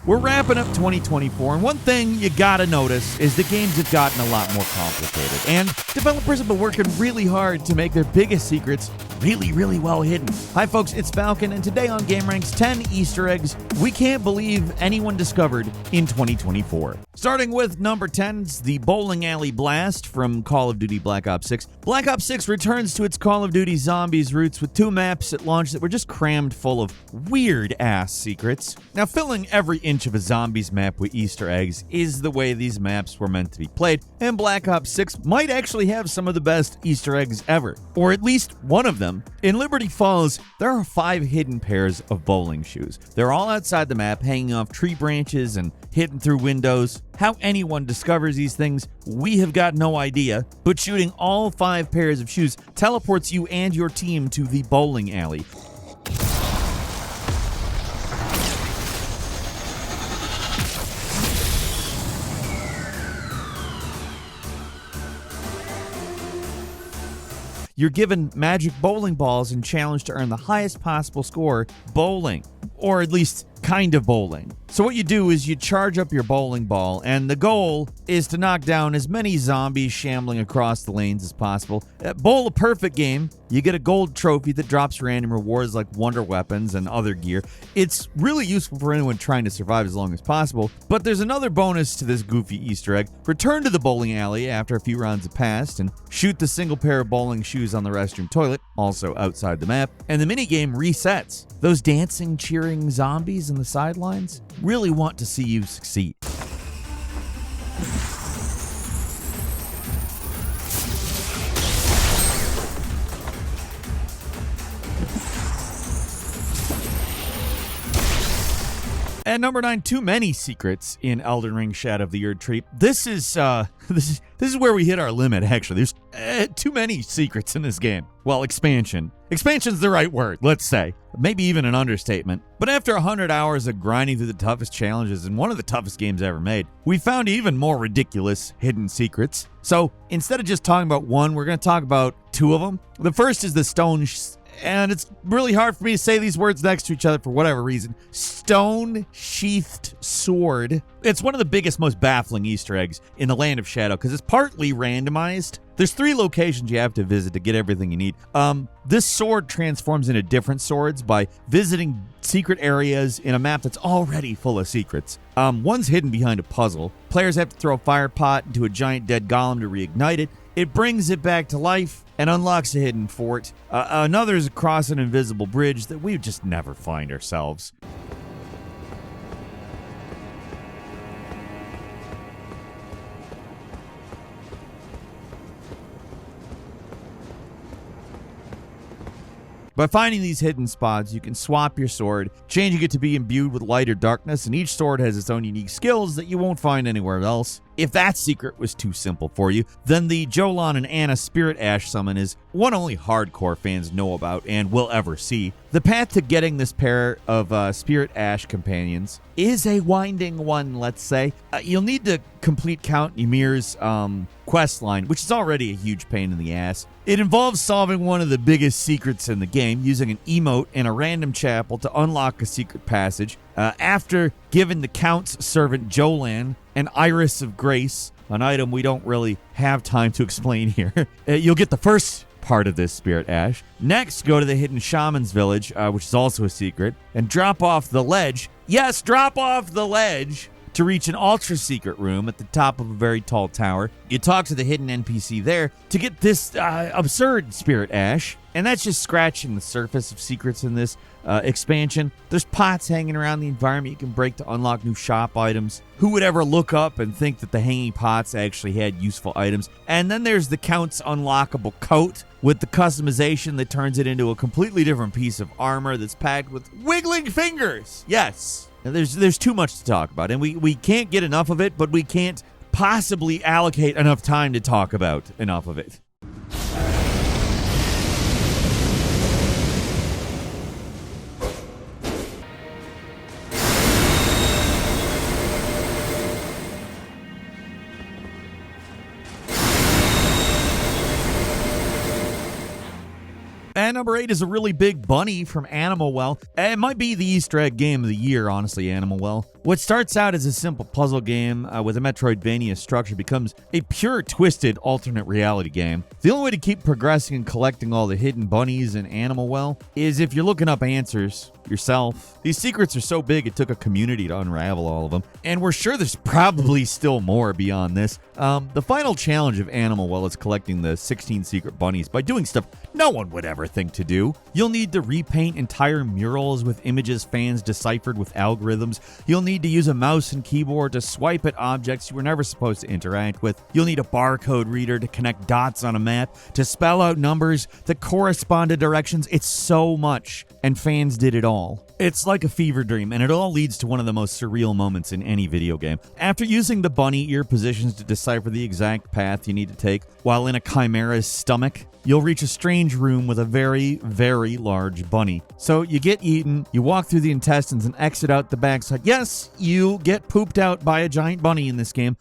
We're wrapping up 2024, and one thing you gotta notice is the games have gotten a lot more complicated, and developers have been working really hard to make their biggest secrets really well hidden. Hi folks, it's Falcon, and today on gameranx, 10 Easter eggs we can't believe anyone discovered in 2024. Starting with number 10, it's the bowling alley blast from Call of Duty Black Ops 6. Black Ops 6 returns to its Call of Duty Zombies roots with 2 maps at launch that were just crammed full of weird-ass secrets. Now, filling every inch of a zombies map with Easter eggs is the way these maps were meant to be played, and Black Ops 6 might actually have some of the best Easter eggs ever, or at least one of them. In Liberty Falls, there are 5 hidden pairs of bowling shoes. They're all outside the map, hanging off tree branches and hidden through windows. How anyone discovers these things, we have got no idea, but shooting all 5 pairs of shoes teleports you and your team to the bowling alley. You're given magic bowling balls and challenged to earn the highest possible score bowling, or at least kind of bowling. So what you do is you charge up your bowling ball, and the goal is to knock down as many zombies shambling across the lanes as possible. Bowl a perfect game, you get a gold trophy that drops random rewards like wonder weapons and other gear. It's really useful for anyone trying to survive as long as possible, but there's another bonus to this goofy Easter egg. Return to the bowling alley after a few rounds have passed and shoot the single pair of bowling shoes on the restroom toilet, also outside the map, and the minigame resets. Those dancing, cheering zombies in the sidelines really want to see you succeed. At number 9, too many secrets in Elden Ring Shadow of the Erdtree. This is where we hit our limit, actually. There's too many secrets in this game. Well, expansion. Expansion's the right word, let's say. Maybe even an understatement. But after 100 hours of grinding through the toughest challenges in one of the toughest games ever made, we found even more ridiculous hidden secrets. So instead of just talking about one, we're going to talk about 2 of them. The first is the stone and it's really hard for me to say these words next to each other for whatever reason. Stone-sheathed sword. It's one of the biggest, most baffling Easter eggs in the Land of Shadow because it's partly randomized. There's 3 locations you have to visit to get everything you need. This sword transforms into different swords by visiting secret areas in a map that's already full of secrets. One's hidden behind a puzzle. Players have to throw a fire pot into a giant dead golem to reignite it. It brings it back to life and unlocks a hidden fort. Another is across an invisible bridge that we just never find ourselves. By finding these hidden spots, you can swap your sword, changing it to be imbued with light or darkness, and each sword has its own unique skills that you won't find anywhere else. If that secret was too simple for you, then the Jolan and Anna Spirit Ash summon is one only hardcore fans know about and will ever see. The path to getting this pair of Spirit Ash companions is a winding one, let's say. You'll need to complete Count Ymir's quest line, which is already a huge pain in the ass. It involves solving one of the biggest secrets in the game, using an emote in a random chapel to unlock a secret passage. After giving the Count's servant Jolan an Iris of Grace, an item we don't really have time to explain here, you'll get the first part of this Spirit Ash. Next, go to the hidden Shaman's Village, which is also a secret, and drop off the ledge. Yes, drop off the ledge to reach an ultra-secret room at the top of a very tall tower. You talk to the hidden NPC there to get this absurd Spirit Ash, and that's just scratching the surface of secrets in this expansion. There's pots hanging around the environment you can break to unlock new shop items. Who would ever look up and think that the hanging pots actually had useful items? And then there's the Count's unlockable coat with the customization that turns it into a completely different piece of armor that's packed with wiggling fingers. Yes. There's too much to talk about, and we can't get enough of it, but we can't possibly allocate enough time to talk about enough of it. And number 8 is a really big bunny from Animal Well. It might be the Easter egg game of the year, honestly, Animal Well. What starts out as a simple puzzle game with a Metroidvania structure becomes a pure, twisted, alternate reality game. The only way to keep progressing and collecting all the hidden bunnies in Animal Well is if you're looking up answers yourself. These secrets are so big it took a community to unravel all of them, and we're sure there's probably still more beyond this. The final challenge of Animal Well is collecting the 16 secret bunnies by doing stuff no one would ever think to do. You'll need to repaint entire murals with images fans deciphered with algorithms. You'll need to use a mouse and keyboard to swipe at objects you were never supposed to interact with. You'll need a barcode reader to connect dots on a map, to spell out numbers that correspond to directions. It's so much, and fans did it all. It's like a fever dream, and it all leads to one of the most surreal moments in any video game. After using the bunny ear positions to decipher the exact path you need to take while in a chimera's stomach, you'll reach a strange room with a very, very large bunny. So you get eaten, you walk through the intestines and exit out the backside. Yes, you get pooped out by a giant bunny in this game.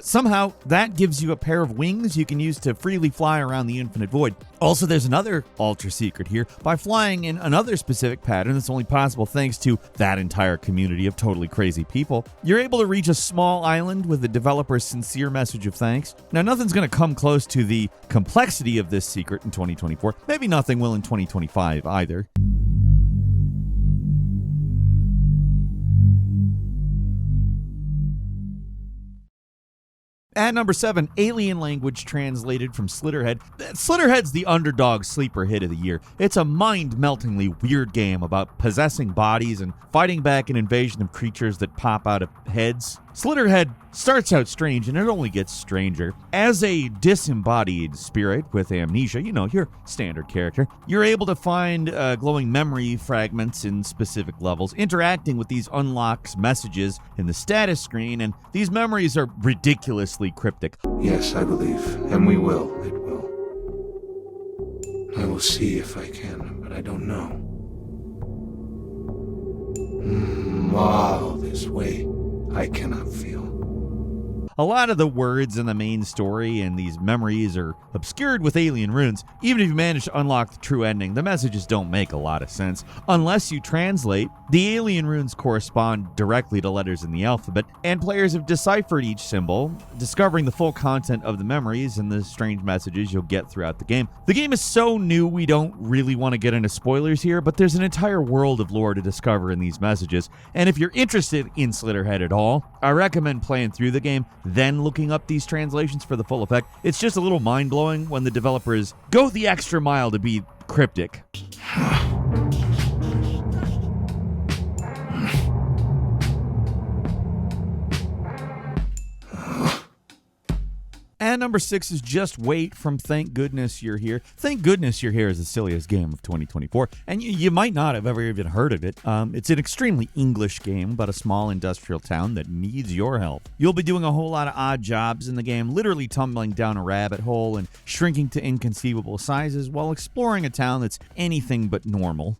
Somehow, that gives you a pair of wings you can use to freely fly around the infinite void. Also, there's another ultra secret here. By flying in another specific pattern that's only possible thanks to that entire community of totally crazy people, you're able to reach a small island with the developer's sincere message of thanks. Now, nothing's going to come close to the complexity of this secret in 2024. Maybe nothing will in 2025 either. At number 7, Alien Language translated from Slitterhead. Slitterhead's the underdog sleeper hit of the year. It's a mind-meltingly weird game about possessing bodies and fighting back an invasion of creatures that pop out of heads. Slitterhead starts out strange, and it only gets stranger. As a disembodied spirit with amnesia, you know, your standard character, you're able to find glowing memory fragments in specific levels. Interacting with these unlocks messages in the status screen, and these memories are ridiculously cryptic. Yes, I believe, and we will. It will. I will see if I can, but I don't know. All this way, I cannot feel. A lot of the words in the main story and these memories are obscured with alien runes. Even if you manage to unlock the true ending, the messages don't make a lot of sense. Unless you translate, the alien runes correspond directly to letters in the alphabet, and players have deciphered each symbol, discovering the full content of the memories and the strange messages you'll get throughout the game. The game is so new we don't really want to get into spoilers here, but there's an entire world of lore to discover in these messages, and if you're interested in Slitterhead at all, I recommend playing through the game, then looking up these translations for the full effect. It's just a little mind-blowing when the developers go the extra mile to be cryptic. And number 6 is Just Wait from Thank Goodness You're Here. Thank Goodness You're Here is the silliest game of 2024, and you might not have ever even heard of it. It's an extremely English game about a small industrial town that needs your help. You'll be doing a whole lot of odd jobs in the game, literally tumbling down a rabbit hole and shrinking to inconceivable sizes while exploring a town that's anything but normal.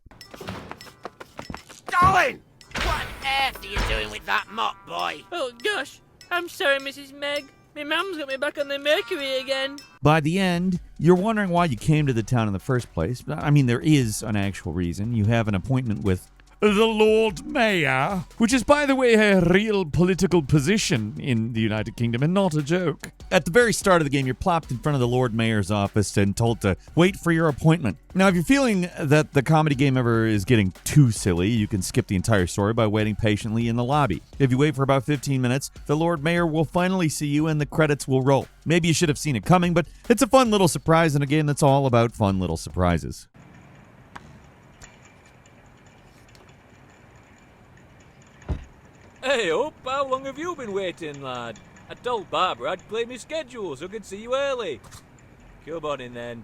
Darling! What on earth are you doing with that mop, boy? Oh gosh, I'm sorry, Mrs. Meg. My mum's got me back on the Mercury again. By the end, you're wondering why you came to the town in the first place. I mean, there is an actual reason. You have an appointment with the Lord Mayor, which is, by the way, a real political position in the United Kingdom and not a joke. At the very start of the game, you're plopped in front of the Lord Mayor's office and told to wait for your appointment. Now, if you're feeling that the comedy game ever is getting too silly, you can skip the entire story by waiting patiently in the lobby. If you wait for about 15 minutes, the Lord Mayor will finally see you and the credits will roll. Maybe you should have seen it coming, but it's a fun little surprise in a game that's all about fun little surprises. Hey up, how long have you been waiting, lad? I told Barbara I'd play my schedule so I could see you early. Come on in then.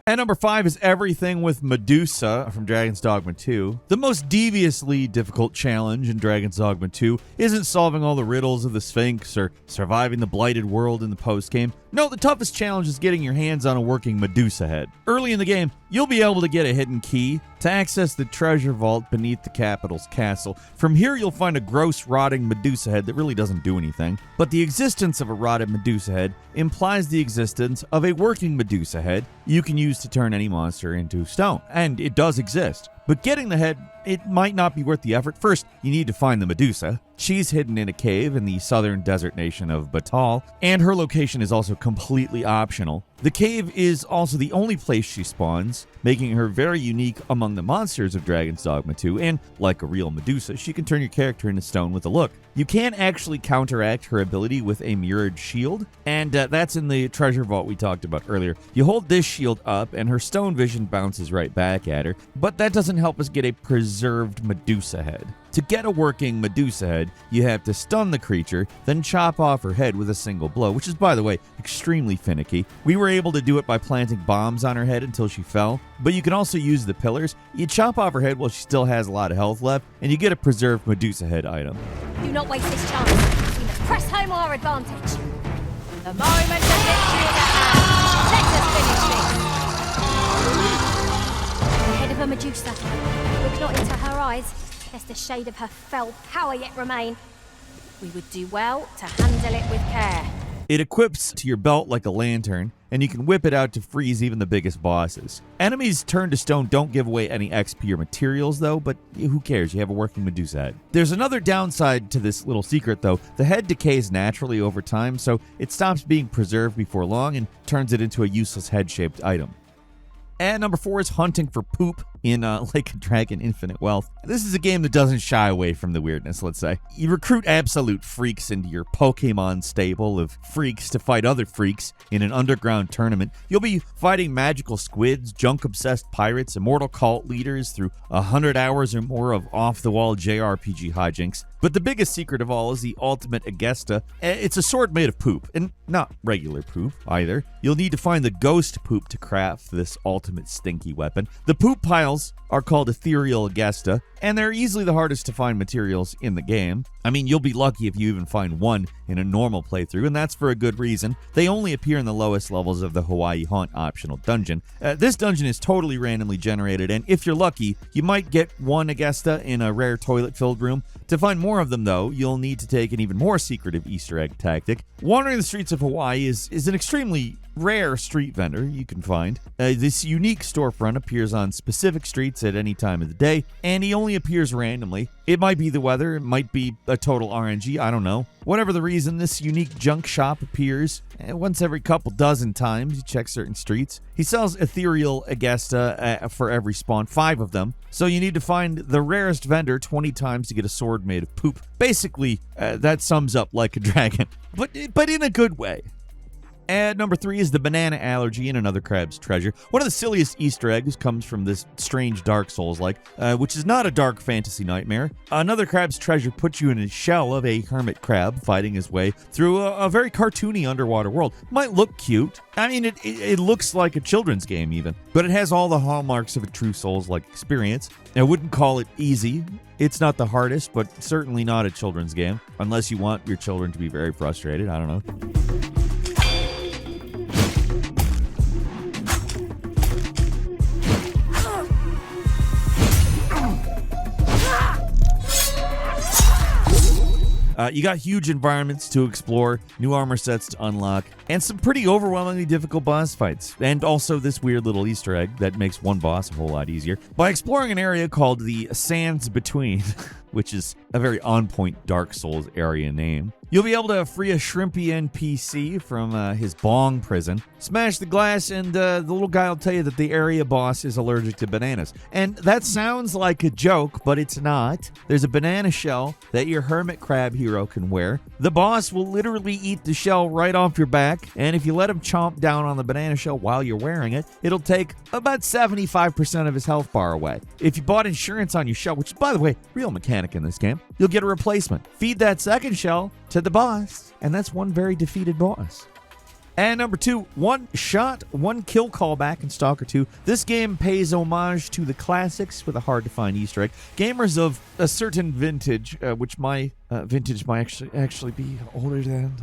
And number 5 is everything with Medusa from Dragon's Dogma 2. The most deviously difficult challenge in Dragon's Dogma 2 isn't solving all the riddles of the Sphinx or surviving the blighted world in the post-game. No, the toughest challenge is getting your hands on a working Medusa head. Early in the game, you'll be able to get a hidden key to access the treasure vault beneath the capital's castle. From here, you'll find a gross, rotting Medusa head that really doesn't do anything. But the existence of a rotted Medusa head implies the existence of a working Medusa head you can use to turn any monster into stone. And it does exist. But getting the head, it might not be worth the effort. First, you need to find the Medusa. She's hidden in a cave in the southern desert nation of Batal, and her location is also completely optional. The cave is also the only place she spawns, making her very unique among the monsters of Dragon's Dogma 2, and like a real Medusa, she can turn your character into stone with a look. You can actually counteract her ability with a mirrored shield, and that's in the treasure vault we talked about earlier. You hold this shield up, and her stone vision bounces right back at her, but that doesn't help us get a preserved Medusa head. To get a working Medusa head, you have to stun the creature, then chop off her head with a single blow, which is, by the way, extremely finicky. We were able to do it by planting bombs on her head until she fell, but you can also use the pillars. You chop off her head while she still has a lot of health left, and you get a preserved Medusa head item. Do not waste this chance. We must press home our advantage. The moment of victory is at hand. Let us finish this. The head of a Medusa. Look not into her eyes, lest a shade of her fell power yet remain. We would do well to handle it with care. It equips to your belt like a lantern, and you can whip it out to freeze even the biggest bosses. Enemies turned to stone don't give away any XP or materials though, but who cares? You have a working Medusa head. There's another downside to this little secret though. The head decays naturally over time, so it stops being preserved before long and turns it into a useless head-shaped item. And number 4 is hunting for poop in Like a Dragon Infinite Wealth. This is a game that doesn't shy away from the weirdness, let's say. You recruit absolute freaks into your Pokemon stable of freaks to fight other freaks in an underground tournament. You'll be fighting magical squids, junk-obsessed pirates, immortal cult leaders through 100 hours or more of off-the-wall JRPG hijinks. But the biggest secret of all is the ultimate Agesta. It's a sword made of poop, and not regular poop either. You'll need to find the ghost poop to craft this ultimate stinky weapon. The poop piles are called ethereal Agesta, and they're easily the hardest to find materials in the game. I mean, you'll be lucky if you even find one in a normal playthrough, and that's for a good reason. They only appear in the lowest levels of the Hawaii Haunt optional dungeon. This dungeon is totally randomly generated, and if you're lucky, you might get one Agesta in a rare toilet-filled room. To find more of them, though, you'll need to take an even more secretive Easter egg tactic. Wandering the streets of Hawaii is an extremely rare street vendor you can find. This unique storefront appears on specific streets at any time of the day, and he only appears randomly. It might be the weather, it might be a total RNG, I don't know. Whatever the reason, this unique junk shop appears once every couple dozen times you check certain streets. He sells ethereal Agesta for every spawn, 5 of them, so you need to find the rarest vendor 20 times to get a sword made of poop. Basically, that sums up Like a Dragon, but in a good way. And number 3 is the banana allergy in Another Crab's Treasure. One of the silliest Easter eggs comes from this strange Dark Souls-like, which is not a dark fantasy nightmare. Another Crab's Treasure puts you in a shell of a hermit crab fighting his way through a very cartoony underwater world. Might look cute. I mean, it looks like a children's game even, but it has all the hallmarks of a true Souls-like experience. I wouldn't call it easy. It's not the hardest, but certainly not a children's game, unless you want your children to be very frustrated. I don't know. You got huge environments to explore, new armor sets to unlock, and some pretty overwhelmingly difficult boss fights. And also this weird little Easter egg that makes one boss a whole lot easier. By exploring an area called the Sands Between, which is a very on-point Dark Souls area name, you'll be able to free a shrimpy NPC from his bong prison, smash the glass, and the little guy will tell you that the area boss is allergic to bananas. And that sounds like a joke, but it's not. There's a banana shell that your hermit crab hero can wear. The boss will literally eat the shell right off your back, and if you let him chomp down on the banana shell while you're wearing it, it'll take about 75% of his health bar away. If you bought insurance on your shell, which is, by the way, real mechanic in this game, you'll get a replacement. Feed that second shell to the boss, and that's one very defeated boss. And number 2, one shot, one kill callback in Stalker 2. This game pays homage to the classics with a hard-to-find Easter egg. Gamers of a certain vintage, which my vintage might actually be older than...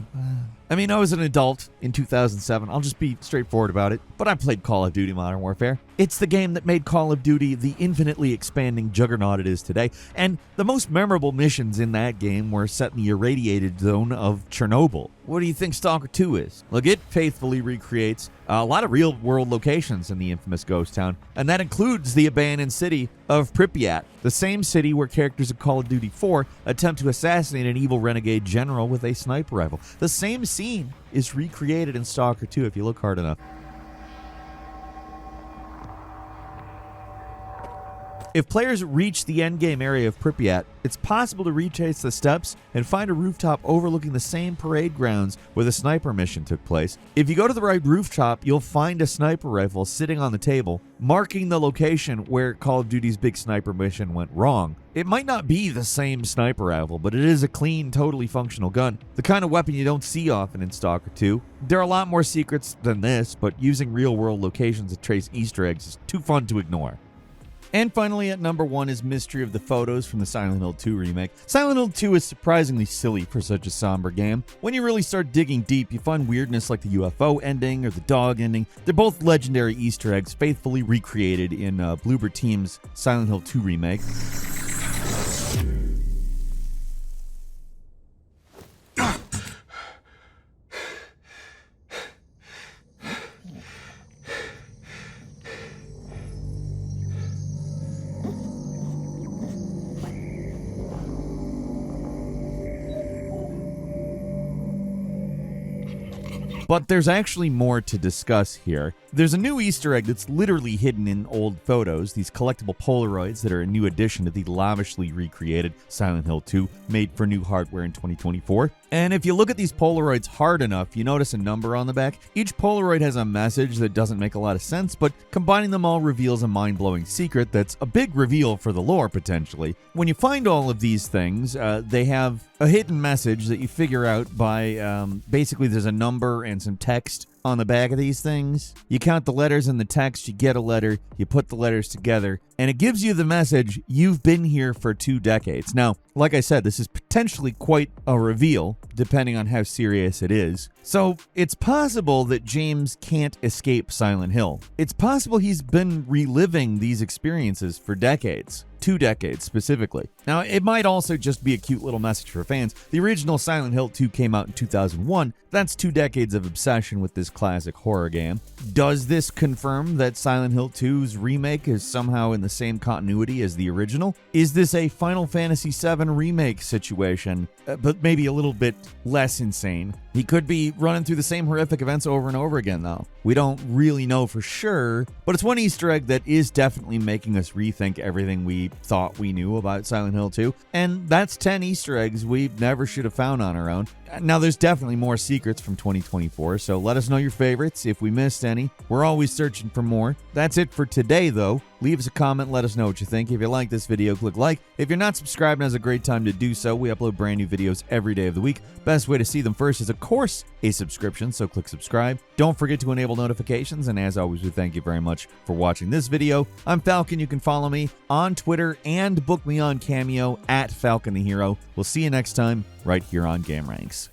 I mean, I was an adult in 2007. I'll just be straightforward about it. But I played Call of Duty Modern Warfare. It's the game that made Call of Duty the infinitely expanding juggernaut it is today. And the most memorable missions in that game were set in the irradiated zone of Chernobyl. What do you think Stalker 2 is? Look, it faithfully recreates a lot of real-world locations in the infamous ghost town, and that includes the abandoned city of Pripyat, the same city where characters of Call of Duty 4 attempt to assassinate an evil renegade general with a sniper rifle. The same scene is recreated in Stalker 2 if you look hard enough. If players reach the endgame area of Pripyat, it's possible to retrace the steps and find a rooftop overlooking the same parade grounds where the sniper mission took place. If you go to the right rooftop, you'll find a sniper rifle sitting on the table, marking the location where Call of Duty's big sniper mission went wrong. It might not be the same sniper rifle, but it is a clean, totally functional gun. The kind of weapon you don't see often in Stalker 2. There are a lot more secrets than this, but using real-world locations to trace Easter eggs is too fun to ignore. And finally, at number 1 is Mystery of the Photos from the Silent Hill 2 remake. Silent Hill 2 is surprisingly silly for such a somber game. When you really start digging deep, you find weirdness like the UFO ending or the dog ending. They're both legendary Easter eggs faithfully recreated in Bloober Team's Silent Hill 2 remake. But there's actually more to discuss here. There's a new Easter egg that's literally hidden in old photos, these collectible Polaroids that are a new addition to the lavishly recreated Silent Hill 2, made for new hardware in 2024. And if you look at these Polaroids hard enough, you notice a number on the back. Each Polaroid has a message that doesn't make a lot of sense, but combining them all reveals a mind-blowing secret that's a big reveal for the lore, potentially. When you find all of these things, they have a hidden message that you figure out by, basically there's a number and some text on the back of these things. You count the letters in the text, you get a letter, you put the letters together, and it gives you the message, you've been here for 2 decades. Now, like I said, this is potentially quite a reveal, depending on how serious it is. So, it's possible that James can't escape Silent Hill. It's possible he's been reliving these experiences for decades. 2 decades, specifically. Now, it might also just be a cute little message for fans. The original Silent Hill 2 came out in 2001. That's 2 decades of obsession with this classic horror game. Does this confirm that Silent Hill 2's remake is somehow in the same continuity as the original? Is this a Final Fantasy VII remake situation, but maybe a little bit less insane? He could be running through the same horrific events over and over again, though. We don't really know for sure, but it's one Easter egg that is definitely making us rethink everything we thought we knew about Silent Hill 2, and that's 10 Easter eggs we never should have found on our own. Now, there's definitely more secrets from 2024, so let us know your favorites if we missed any. We're always searching for more. That's it for today, though. Leave us a comment, let us know what you think. If you like this video, click like. If you're not subscribed, now's a great time to do so. We upload brand new videos every day of the week. Best way to see them first is, of course, a subscription, so click subscribe. Don't forget to enable notifications, and as always, we thank you very much for watching this video. I'm Falcon. You can follow me on Twitter and book me on Cameo at Falcon the Hero. We'll see you next time right here on gameranx.